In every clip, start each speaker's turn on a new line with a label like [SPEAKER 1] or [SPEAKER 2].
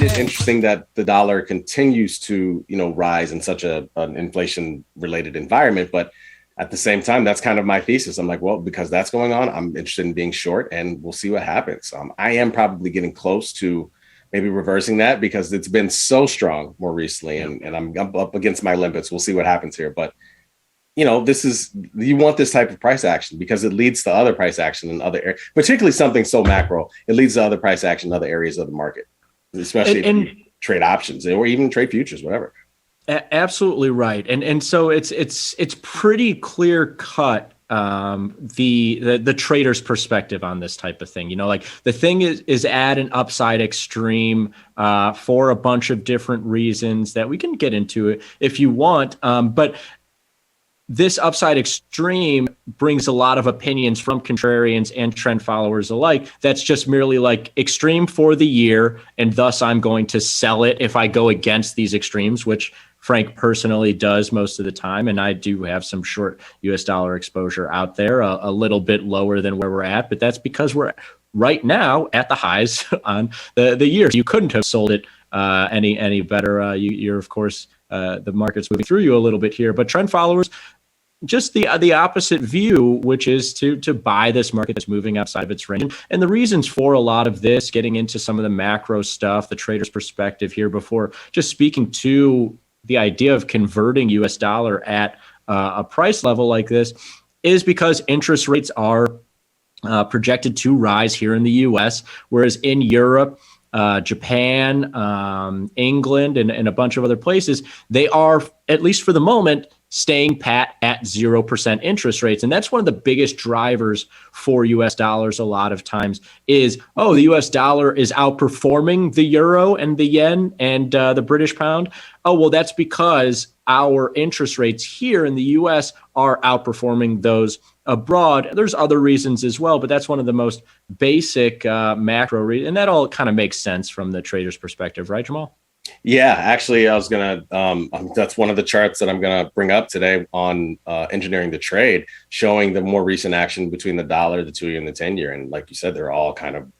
[SPEAKER 1] find it interesting that the dollar continues to, rise in such an inflation related environment. But at the same time, that's kind of my thesis. I'm like, well, because that's going on, I'm interested in being short, and we'll see what happens. I am probably getting close to maybe reversing that because it's been so strong more recently, and I'm up against my limits. We'll see what happens here. But you want this type of price action because it leads to other price action in other areas, particularly something so macro. It leads to other price action in other areas of the market, especially if you trade options or even trade futures, whatever.
[SPEAKER 2] Absolutely right. And so it's pretty clear cut, the trader's perspective on this type of thing. Like the thing is at an upside extreme for a bunch of different reasons that we can get into it if you want. But this upside extreme brings a lot of opinions from contrarians and trend followers alike. That's just merely like extreme for the year, and thus I'm going to sell it if I go against these extremes, which Frank personally does most of the time. And I do have some short US dollar exposure out there, a little bit lower than where we're at, but that's because we're right now at the highs on the year. You couldn't have sold it any better. You're of course, the market's moving through you a little bit here, but trend followers, just the opposite view, which is to buy this market that's moving outside of its range. And the reasons for a lot of this, getting into some of the macro stuff, the trader's perspective here before just speaking to the idea of converting US dollar at a price level like this, is because interest rates are projected to rise here in the US, whereas in Europe, Japan, England, and a bunch of other places, they are, at least for the moment, staying pat at 0% interest rates. And that's one of the biggest drivers for US dollars a lot of times is, the US dollar is outperforming the euro and the yen and the British pound. Oh, well, that's because our interest rates here in the US are outperforming those abroad. There's other reasons as well, but that's one of the most basic macro reasons. And that all kind of makes sense from the trader's perspective, right, Jermal?
[SPEAKER 1] Yeah, actually, I was going to, that's one of the charts that I'm going to bring up today on engineering the trade, showing the more recent action between the dollar, the 2-year and the 10-year. And like you said, they're all kind of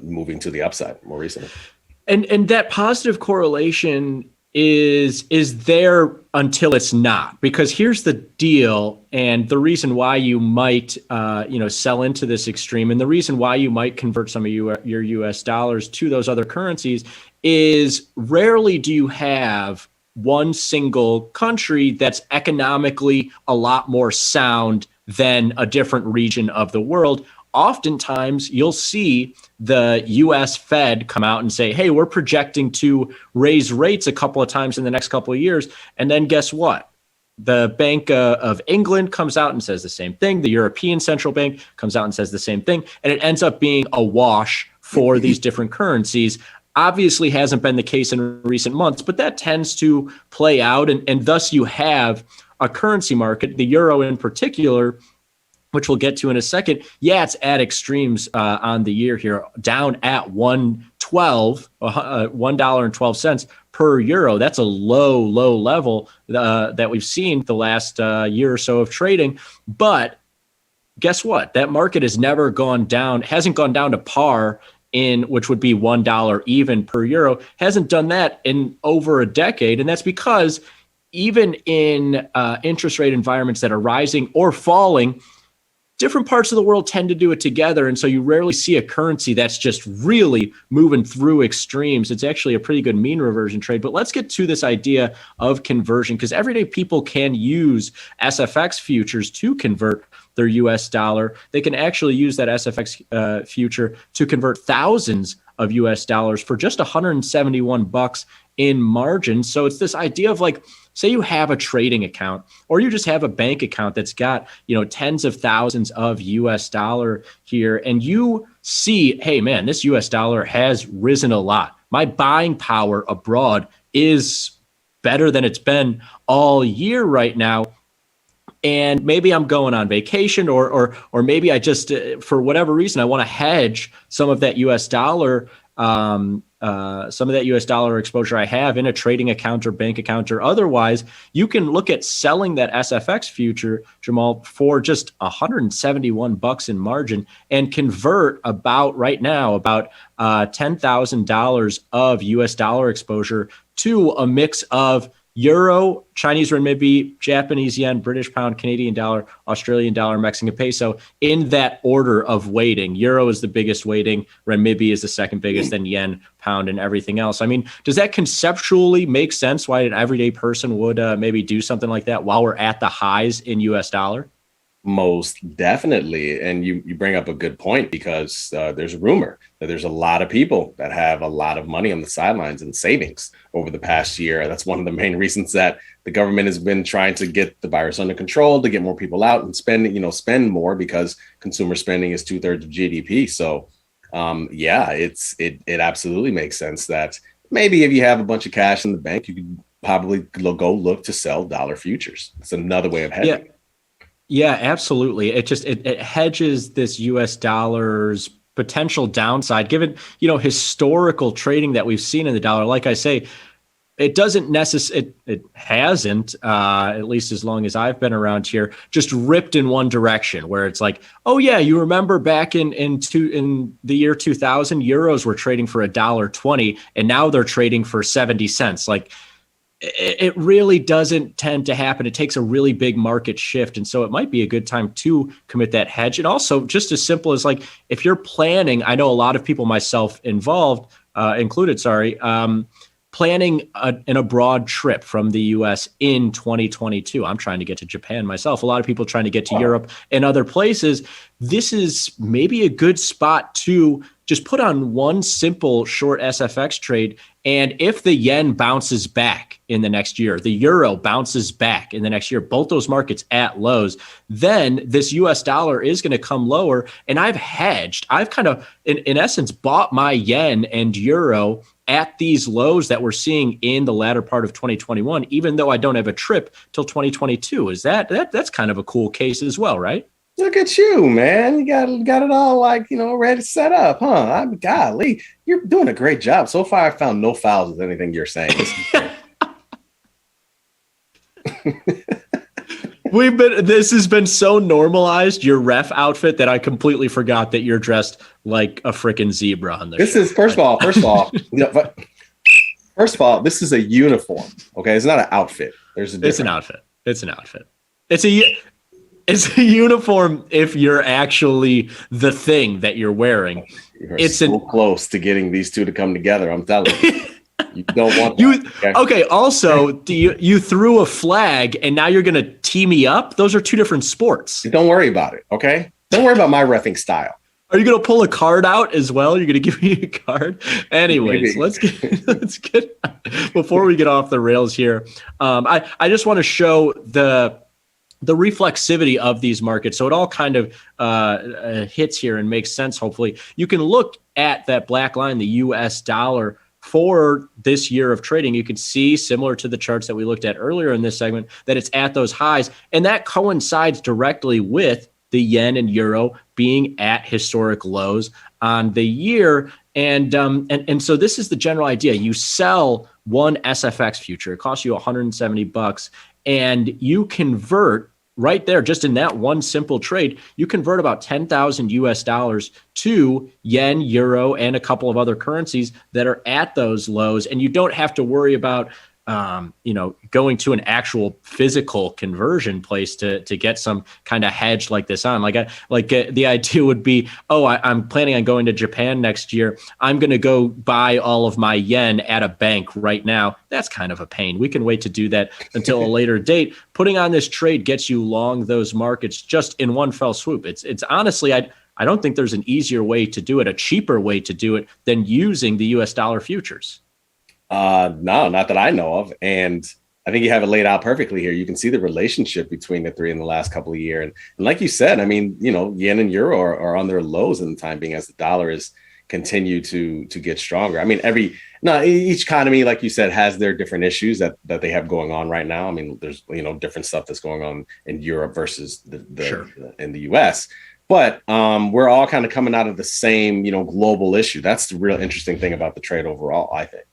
[SPEAKER 1] moving to the upside more recently. And
[SPEAKER 2] that positive correlation is there until it's not, because here's the deal. And the reason why you might, sell into this extreme, and the reason why you might convert some of your US dollars to those other currencies is rarely do you have one single country that's economically a lot more sound than a different region of the world. Oftentimes, you'll see the US Fed come out and say, hey, we're projecting to raise rates a couple of times in the next couple of years. And then guess what? The Bank of England comes out and says the same thing. The European Central Bank comes out and says the same thing. And it ends up being a wash for these different currencies. Obviously hasn't been the case in recent months, but that tends to play out. And thus you have a currency market, the euro in particular, which we'll get to in a second. Yeah, it's at extremes on the year here, down at $1.12 per euro. That's a low level that we've seen the last year or so of trading. But guess what? That market has never gone down, hasn't gone down to par, which would be $1 even per euro, hasn't done that in over a decade. And that's because even in interest rate environments that are rising or falling, different parts of the world tend to do it together. And so you rarely see a currency that's just really moving through extremes. It's actually a pretty good mean reversion trade. But let's get to this idea of conversion, because everyday people can use SFX futures to convert their US dollar. They can actually use that SFX future to convert thousands of US dollars for just $171 in margin. So it's this idea of like, say you have a trading account or you just have a bank account that's got, tens of thousands of US dollar here, and you see, hey man, this US dollar has risen a lot. My buying power abroad is better than it's been all year right now. And maybe I'm going on vacation or maybe I just, for whatever reason, I want to hedge some of that US dollar some of that US dollar exposure I have in a trading account or bank account or otherwise, you can look at selling that SFX future, Jermal, for just $171 in margin and convert about right now about $10,000 of US dollar exposure to a mix of Euro, Chinese renminbi, Japanese yen, British pound, Canadian dollar, Australian dollar, Mexican peso, in that order of weighting. Euro is the biggest weighting, renminbi is the second biggest, then yen, pound, and everything else. I mean, does that conceptually make sense why an everyday person would maybe do something like that while we're at the highs in US dollar?
[SPEAKER 1] Most definitely. And you bring up a good point, because there's a rumor that there's a lot of people that have a lot of money on the sidelines and savings over the past year. That's one of the main reasons that the government has been trying to get the virus under control, to get more people out and spend more, because consumer spending is 2/3 of GDP. So it absolutely makes sense that maybe if you have a bunch of cash in the bank, you could probably go look to sell dollar futures. It's another way of hedging.
[SPEAKER 2] Yeah. Yeah, absolutely. It hedges this US dollar's potential downside, given, historical trading that we've seen in the dollar. Like I say, it doesn't necessarily, it hasn't, at least as long as I've been around here, just ripped in one direction, where it's like, oh yeah, you remember back in the year 2000, euros were trading for $1.20 and now they're trading for 70 cents. Like, it really doesn't tend to happen. It takes a really big market shift. And so it might be a good time to commit that hedge. And also, just as simple as, like, if you're planning, I know a lot of people, myself included, planning an abroad trip from the US in 2022. I'm trying to get to Japan myself. A lot of people trying to get to Europe and other places. This is maybe a good spot to just put on one simple short SFX trade. And if the yen bounces back in the next year, the euro bounces back in the next year, both those markets at lows, then this US dollar is going to come lower. And I've hedged. I've kind of, in essence, bought my yen and euro at these lows that we're seeing in the latter part of 2021, even though I don't have a trip till 2022. Is that's kind of a cool case as well, right?
[SPEAKER 1] Look at you, man. You got it all ready to set up, huh? Golly, you're doing a great job. So far, I found no fouls with anything you're saying.
[SPEAKER 2] This has been so normalized, your ref outfit, that I completely forgot that you're dressed like a freaking zebra on this.
[SPEAKER 1] First of all, this is a uniform. Okay, it's not an outfit.
[SPEAKER 2] It's an outfit. It's a uniform if you're actually the thing that you're wearing.
[SPEAKER 1] It's so close to getting these two to come together. I'm telling you. You don't want that.
[SPEAKER 2] Okay. Also, you threw a flag and now you're going to tee me up? Those are two different sports.
[SPEAKER 1] Don't worry about it, okay? Don't worry about my reffing style.
[SPEAKER 2] Are you going to pull a card out as well? You're going to give me a card? Anyways, let's get before we get off the rails here. I just want to show the reflexivity of these markets. So it all kind of hits here and makes sense, hopefully. You can look at that black line, the US dollar, for this year of trading. You can see, similar to the charts that we looked at earlier in this segment, that it's at those highs. And that coincides directly with the yen and euro being at historic lows on the year. And so this is the general idea. You sell one SFX future. It costs you $170, and you convert right there, just in that one simple trade, you convert about 10,000 US dollars to yen, euro, and a couple of other currencies that are at those lows. And you don't have to worry about, going to an actual physical conversion place to get some kind of hedge like this on. The idea would be, I'm planning on going to Japan next year. I'm going to go buy all of my yen at a bank right now. That's kind of a pain. We can wait to do that until a later date. Putting on this trade gets you long those markets just in one fell swoop. It's honestly, I don't think there's an easier way to do it, a cheaper way to do it than using the US dollar futures.
[SPEAKER 1] No, not that I know of. And I think you have it laid out perfectly here. You can see the relationship between the three in the last couple of years. And like you said, I mean, yen and euro are on their lows in the time being, as the dollar is continue to get stronger. I mean, each economy, like you said, has their different issues that they have going on right now. I mean, there's, different stuff that's going on in Europe versus in the US. But we're all kind of coming out of the same, global issue. That's the real interesting thing about the trade overall, I think.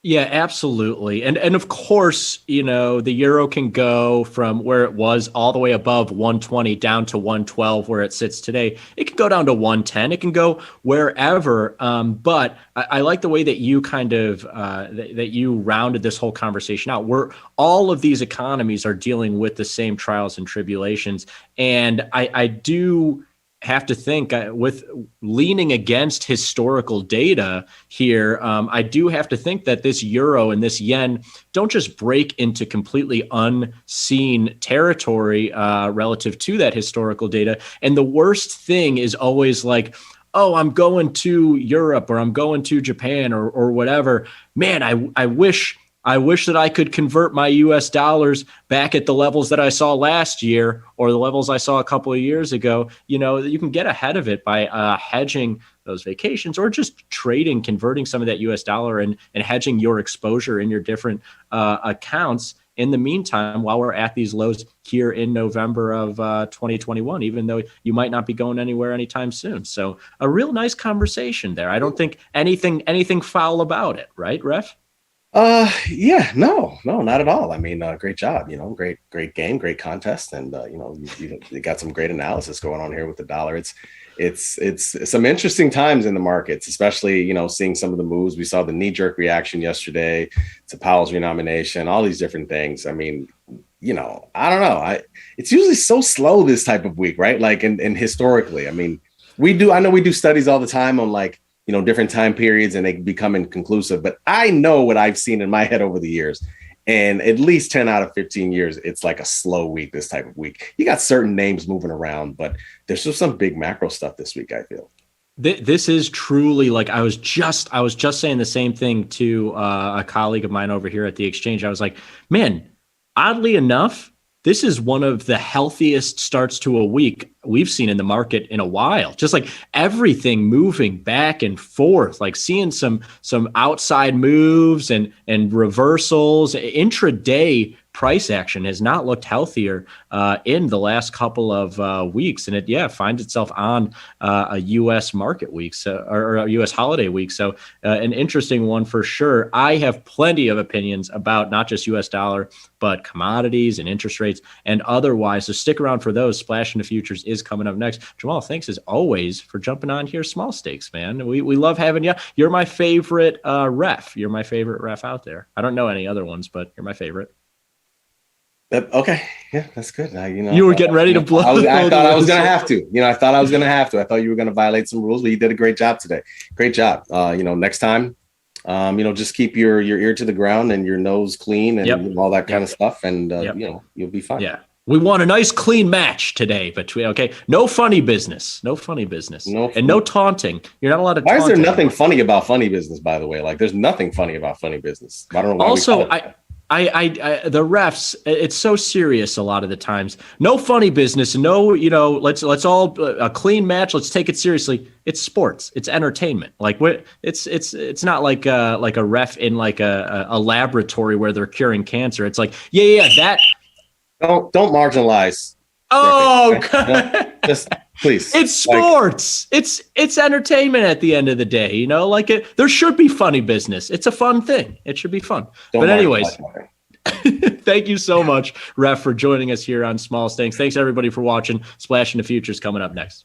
[SPEAKER 2] Yeah, absolutely. And of course, the euro can go from where it was all the way above 120 down to 112 where it sits today. It can go down to 110. It can go wherever. But I like the way that you kind of that you rounded this whole conversation out. Where all of these economies are dealing with the same trials and tribulations. And I do have to think with leaning against historical data here, I do have to think that this euro and this yen don't just break into completely unseen territory relative to that historical data. And the worst thing is always like, oh, I'm going to Europe or I'm going to Japan or whatever. Man, I wish that I could convert my US dollars back at the levels that I saw last year or the levels I saw a couple of years ago. You can get ahead of it by hedging those vacations or just trading, converting some of that US dollar and hedging your exposure in your different accounts in the meantime, while we're at these lows here in November of 2021, even though you might not be going anywhere anytime soon. So a real nice conversation there. I don't think anything foul about it, right, Ref?
[SPEAKER 1] Yeah, no, not at all. I mean, great job, great game, great contest. And, you got some great analysis going on here with the dollar. It's some interesting times in the markets, especially, seeing some of the moves. We saw the knee jerk reaction yesterday to Powell's renomination, all these different things. I mean, I don't know. It's usually so slow this type of week, right? Like, and historically, I mean, I know we do studies all the time on like, different time periods and they become inconclusive, but I know what I've seen in my head over the years. And at least 10 out of 15 years, it's like a slow week, this type of week. You got certain names moving around, but there's just some big macro stuff this week, I feel.
[SPEAKER 2] This is truly like I was just saying the same thing to a colleague of mine over here at the exchange. I was like, man, oddly enough, this is one of the healthiest starts to a week we've seen in the market in a while. Just like everything moving back and forth, like seeing some outside moves and reversals. Intraday price action has not looked healthier in the last couple of weeks, and it finds itself on a U.S. market week, or a U.S. holiday week. So an interesting one for sure. I have plenty of opinions about not just U.S. dollar, but commodities and interest rates and otherwise. So stick around for those. Splash into Futures is coming up next. Jermal, thanks as always for jumping on here. Small stakes, man. We love having you. You're my favorite ref. You're my favorite ref out there. I don't know any other ones, but you're my favorite.
[SPEAKER 1] Okay. Yeah, that's good.
[SPEAKER 2] You were getting ready to blow.
[SPEAKER 1] I thought I was going to have to. I thought I was going to have to. I thought you were going to violate some rules, but you did a great job today. Great job. Next time, just keep your ear to the ground and your nose clean and all that kind of stuff. And, you'll be fine.
[SPEAKER 2] Yeah. We want a nice clean match today no funny business, no taunting. You're not allowed to.
[SPEAKER 1] Why is there nothing funny about funny business, by the way? Like there's nothing funny about funny business. I don't know why.
[SPEAKER 2] Also, the refs, it's so serious a lot of the times. No funny business. No, let's all a clean match. Let's take it seriously. It's sports. It's entertainment. Like it's not like a ref in like a laboratory where they're curing cancer. It's like that.
[SPEAKER 1] Don't marginalize.
[SPEAKER 2] Oh,
[SPEAKER 1] just please.
[SPEAKER 2] It's sports. It's entertainment at the end of the day. There should be funny business. It's a fun thing. It should be fun. But anyways, thank you so much, Ref, for joining us here on Small Stakes. Thanks everybody for watching. Splash into Futures coming up next.